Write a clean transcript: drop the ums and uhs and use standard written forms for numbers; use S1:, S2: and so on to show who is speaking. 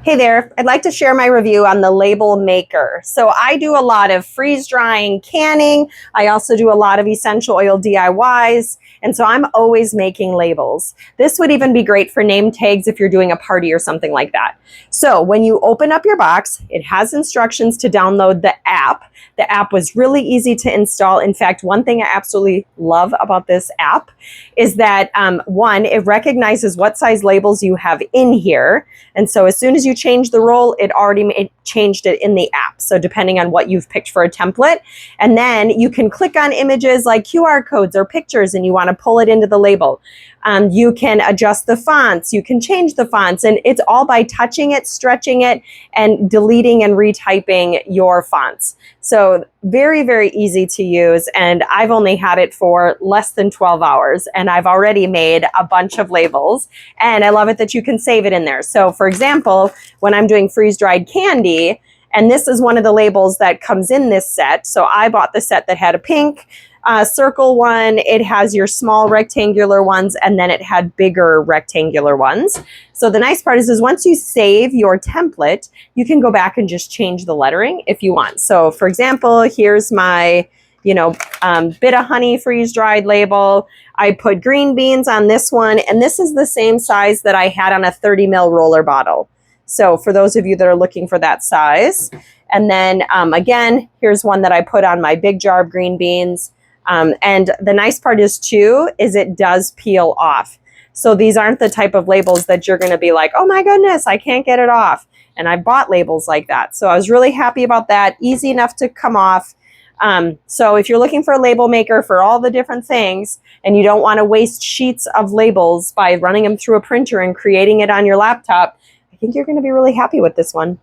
S1: Hey there, I'd like to share my review on the Label Maker. So I do a lot of freeze drying, canning. I also do a lot of essential oil DIYs. And so I'm always making labels. This would even be great for name tags if you're doing a party or something like that. So when you open up your box, it has instructions to download the app. The app was really easy to install. In fact, one thing I absolutely love about this app is that one, it recognizes what size labels you have in here. And so as soon as you change the roll, it changed it in the app. So depending on what you've picked for a template, and then you can click on images like QR codes or pictures and you want to pull it into the label. You can adjust the fonts, you can change the fonts, and it's all by touching it, stretching it, and deleting and retyping your fonts. So very, very easy to use, and I've only had it for less than 12 hours, and I've already made a bunch of labels, and I love it that you can save it in there. So for example, when I'm doing freeze-dried candy, and this is one of the labels that comes in this set, so I bought the set that had a pink, circle one, it has your small rectangular ones, and then it had bigger rectangular ones. So the nice part is once you save your template, you can go back and just change the lettering if you want. So for example, here's my, bit of honey freeze-dried label. I put green beans on this one, and this is the same size that I had on a 30 ml roller bottle. So for those of you that are looking for that size. And then again, here's one that I put on my big jar of green beans. And the nice part is too, is it does peel off. So these aren't the type of labels that you're gonna be like, oh my goodness, I can't get it off. And I bought labels like that. So I was really happy about that, easy enough to come off. So if you're looking for a label maker for all the different things and you don't wanna waste sheets of labels by running them through a printer and creating it on your laptop, I think you're gonna be really happy with this one.